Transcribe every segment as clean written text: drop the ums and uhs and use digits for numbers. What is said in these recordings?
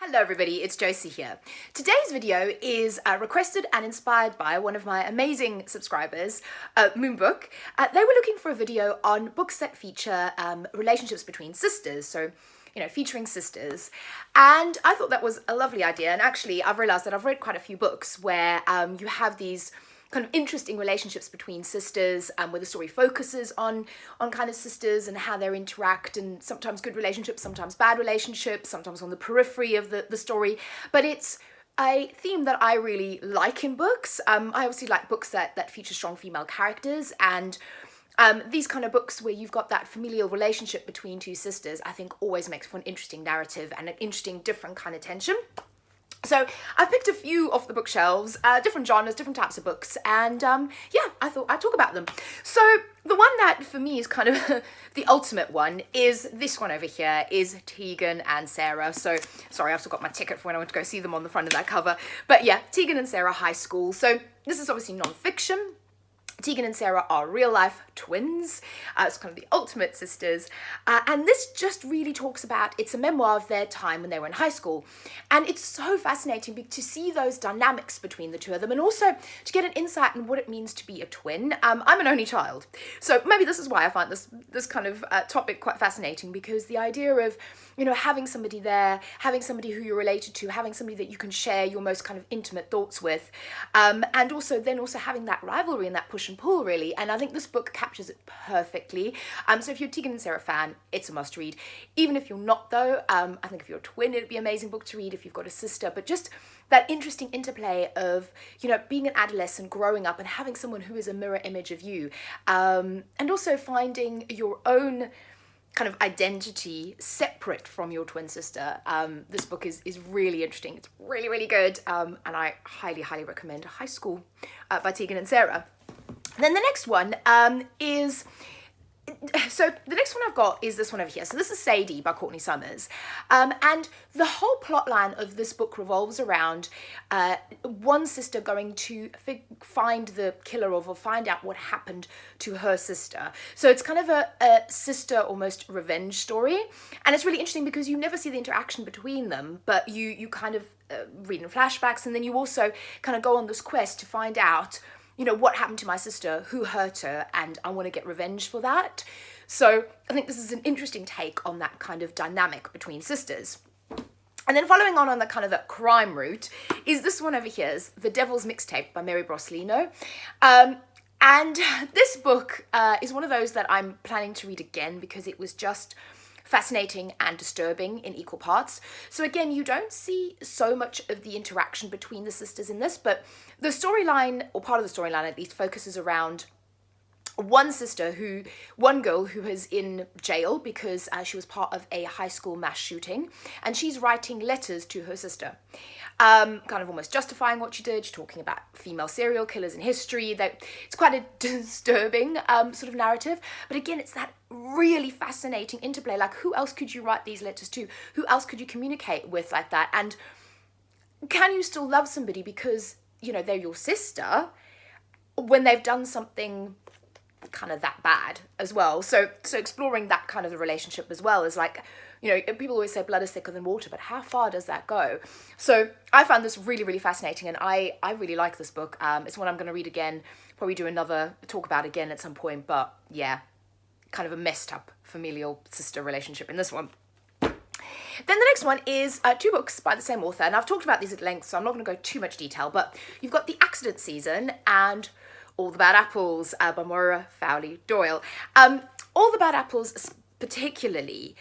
Hello everybody, it's Josie here. Today's video is requested and inspired by one of my amazing subscribers, Moonbook. They were looking for a video on books that feature relationships between sisters, so featuring sisters. And I thought that was a lovely idea, and actually I've realised that I've read quite a few books where you have these kind of interesting relationships between sisters, where the story focuses on kind of sisters and how they interact, and sometimes good relationships, sometimes bad relationships, sometimes on the periphery of the story. But it's a theme that I really like in books. I obviously like books that feature strong female characters, and these kind of books where you've got that familial relationship between two sisters, I think always makes for an interesting narrative and an interesting different kind of tension. So I've picked a few off the bookshelves, different genres, different types of books, and yeah, I thought I'd talk about them. So the one that for me is kind of the ultimate one is this one over here, is Tegan and Sarah. So sorry, I've still got my ticket for when I went to go see them on the front of that cover. But yeah, Tegan and Sarah High School. So this is obviously non-fiction. Tegan and Sarah are real-life twins. It's kind of the ultimate sisters. And this just really talks about, it's a memoir of their time when they were in high school. And it's so fascinating to see those dynamics between the two of them, and also to get an insight in what it means to be a twin. I'm an only child, so maybe this is why I find this kind of topic quite fascinating, because the idea of, having somebody there, having somebody who you're related to, having somebody that you can share your most kind of intimate thoughts with, and also having that rivalry and that push and pull, really. And I think this book captures it perfectly. So if you're a Tegan and Sarah fan, it's a must read. Even if you're not, though, I think if you're a twin, it'd be an amazing book to read if you've got a sister. But just that interesting interplay of, being an adolescent, growing up, and having someone who is a mirror image of you, and also finding your own kind of identity separate from your twin sister. This book is really interesting. It's really, really good, and I highly, highly recommend High School by Tegan and Sarah. And then the next one is, so the next one I've got is this one over here. So this is Sadie by Courtney Summers. And the whole plot line of this book revolves around one sister going to find the killer or find out what happened to her sister. So it's kind of a sister almost revenge story. And it's really interesting because you never see the interaction between them, but you kind of read in flashbacks, and then you also kind of go on this quest to find out what happened to my sister, who hurt her, and I want to get revenge for that. So I think this is an interesting take on that kind of dynamic between sisters. And then following on the kind of the crime route is this one over here, is The Devils Mixtape by Mary Leno. And this book is one of those that I'm planning to read again because it was just fascinating and disturbing in equal parts. So again, you don't see so much of the interaction between the sisters in this, but the storyline, or part of the storyline at least, focuses around one girl who is in jail because she was part of a high school mass shooting, and she's writing letters to her sister, kind of almost justifying what she did. She's talking about female serial killers in history. It's quite a disturbing sort of narrative, but again, it's that really fascinating interplay. Like, who else could you write these letters to? Who else could you communicate with like that? And can you still love somebody because they're your sister when they've done something kind of that bad as well? So exploring that kind of the relationship as well is like, people always say blood is thicker than water, but how far does that go? So I found this really, really fascinating, and I really like this book. It's one I'm going to read again, probably do another talk about again at some point, but yeah, kind of a messed up familial sister relationship in this one. Then the next one is two books by the same author, and I've talked about these at length, so I'm not going to go too much detail, but you've got The Accident Season and All the Bad Apples by Amora, Fowley, Doyle. All the Bad Apples particularly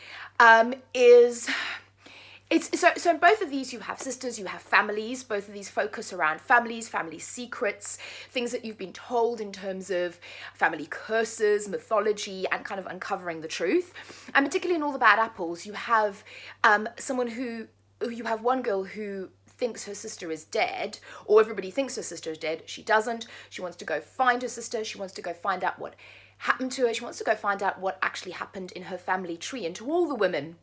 so in both of these you have sisters, you have families. Both of these focus around families, family secrets, things that you've been told in terms of family curses, mythology, and kind of uncovering the truth. And particularly in All the Bad Apples, you have you have one girl who thinks her sister is dead, or everybody thinks her sister is dead. She doesn't. She wants to go find her sister. She wants to go find out what happened to her. She wants to go find out what actually happened in her family tree and to all the women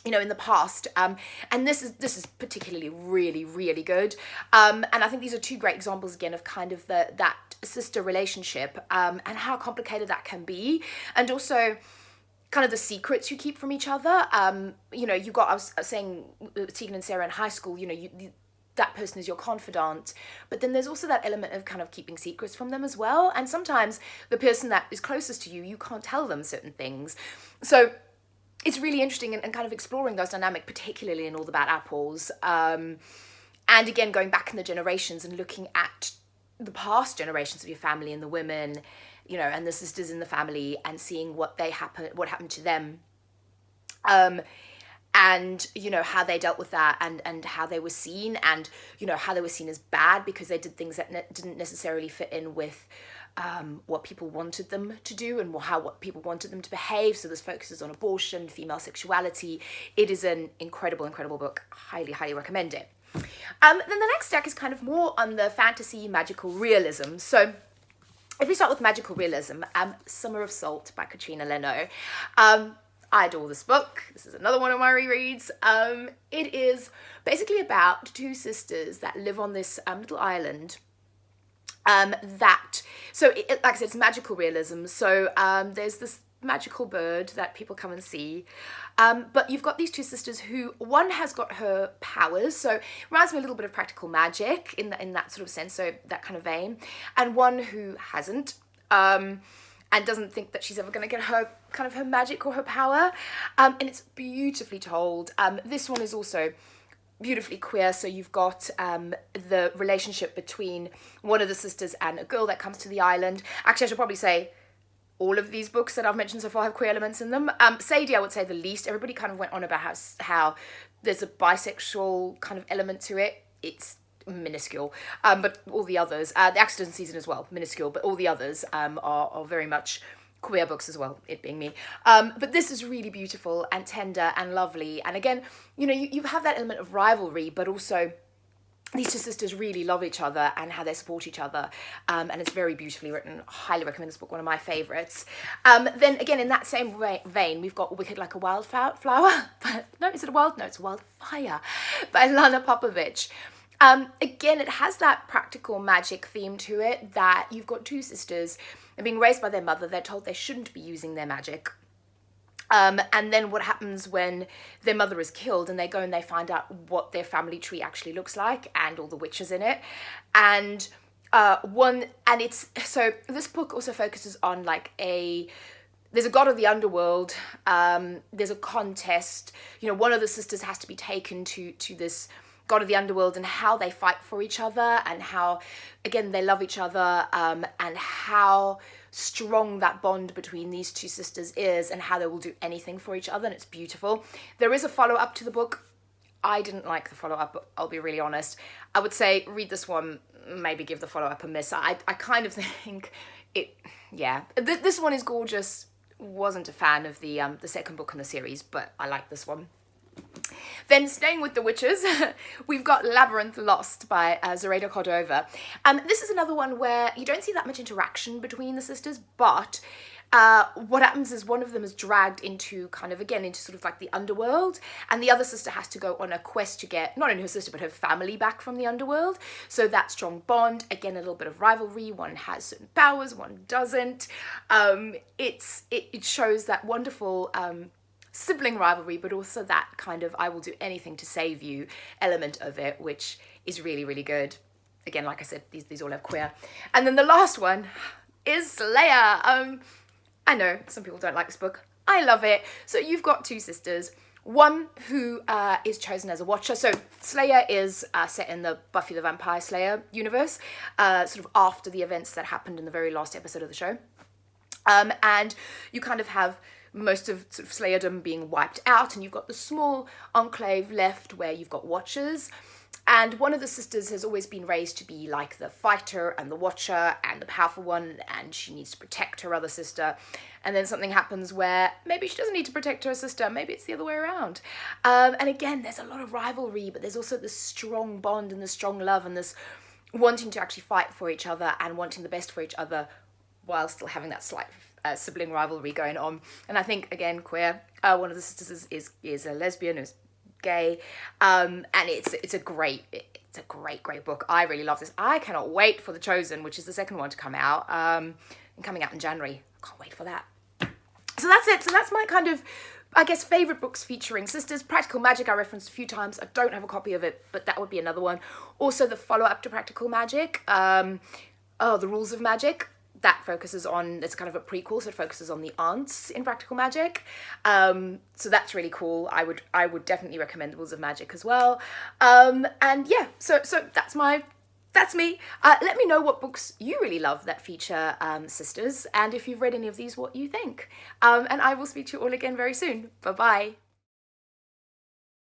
in the past. And this is particularly really, really good. And I think these are two great examples again of kind of that sister relationship, and how complicated that can be. And also kind of the secrets you keep from each other. You know, I was saying Tegan and Sarah in high school, you know, that person is your confidant, but then there's also that element of kind of keeping secrets from them as well. And sometimes the person that is closest to you, you can't tell them certain things. So it's really interesting and kind of exploring those dynamics, particularly in All the Bad Apples. And again, going back in the generations and looking at the past generations of your family and the women, you know, and the sisters in the family, and seeing what happened to them, and you know, how they dealt with that, and how they were seen, and you know, how they were seen as bad because they did things that didn't necessarily fit in with what people wanted them to do and what people wanted them to behave. So this focuses on abortion, female sexuality. It is an incredible book. Highly recommend it. Then the next deck is kind of more on the fantasy magical realism. So if we start with magical realism, Summer of Salt by Katrina Leno. I adore this book. This is another one of my rereads. It is basically about two sisters that live on this little island. Like I said, it's magical realism. So there's this magical bird that people come and see. But you've got these two sisters who, one has got her powers, so it reminds me a little bit of practical magic in that sort of sense, so that kind of vein, and one who hasn't, and doesn't think that she's ever going to get her magic or her power, and it's beautifully told. This one is also beautifully queer, so you've got the relationship between one of the sisters and a girl that comes to the island. Actually, I should probably say all of these books that I've mentioned so far have queer elements in them. Sadie, I would say the least. Everybody kind of went on about how there's a bisexual kind of element to it. It's minuscule. But all the others, the Accident Season as well, minuscule, but all the others are very much queer books as well, it being me. But this is really beautiful and tender and lovely. And again, you know, you have that element of rivalry, but also these two sisters really love each other and how they support each other, and it's very beautifully written. Highly recommend this book, one of my favourites. Then again, in that same vein, we've got Wicked Like a Wildflower. No, is it a wild? No, it's a Wildfire by Lana Popovich. Again, it has that practical magic theme to it, that you've got two sisters being raised by their mother. They're told they shouldn't be using their magic. And then what happens when their mother is killed and they go and they find out what their family tree actually looks like and all the witches in it. And so this book also focuses on there's a god of the underworld, there's a contest, you know, one of the sisters has to be taken to this god of the underworld, and how they fight for each other, and how, again, they love each other, and how strong that bond between these two sisters is, and how they will do anything for each other, and it's beautiful. There is a follow-up to the book. I didn't like the follow-up, I'll be really honest. I would say read this one, maybe give the follow-up a miss. I kind of think this one is gorgeous. Wasn't a fan of the second book in the series, but I like this one. Then, staying with the witches, we've got Labyrinth Lost by Aredo Codover. This is another one where you don't see that much interaction between the sisters, but what happens is one of them is dragged into sort of like the underworld, and the other sister has to go on a quest to get, not only her sister, but her family back from the underworld. So that strong bond, again, a little bit of rivalry. One has certain powers, one doesn't. It shows that wonderful sibling rivalry, but also that kind of I will do anything to save you element of it, which is really, really good. Again, like I said, these all have queer. And then the last one is Slayer. I know some people don't like this book. I love it. So you've got two sisters, one who is chosen as a watcher. So Slayer is set in the Buffy the Vampire Slayer universe, sort of after the events that happened in the very last episode of the show. And you kind of have most of sort of Slayerdom being wiped out, and you've got the small enclave left where you've got watchers. And one of the sisters has always been raised to be like the fighter and the watcher and the powerful one, and she needs to protect her other sister. And then something happens where maybe she doesn't need to protect her sister, maybe it's the other way around. And again, there's a lot of rivalry, but there's also this strong bond and this strong love and this wanting to actually fight for each other and wanting the best for each other while still having that slight sibling rivalry going on. And I think, again, queer. One of the sisters is a lesbian, who's gay, and it's a great book. I really love this. I cannot wait for The Chosen, which is the second one to come out, and coming out in January. I can't wait for that. So that's it. So that's my kind of, I guess, favorite books featuring sisters. Practical Magic I referenced a few times. I don't have a copy of it, but that would be another one. Also the follow-up to Practical Magic, The Rules of Magic. That focuses on, it's kind of a prequel, so it focuses on the aunts in Practical Magic. So that's really cool. I would definitely recommend The Rules of Magic as well. And yeah, so that's me. Let me know what books you really love that feature sisters, and if you've read any of these, what you think. And I will speak to you all again very soon. Bye-bye.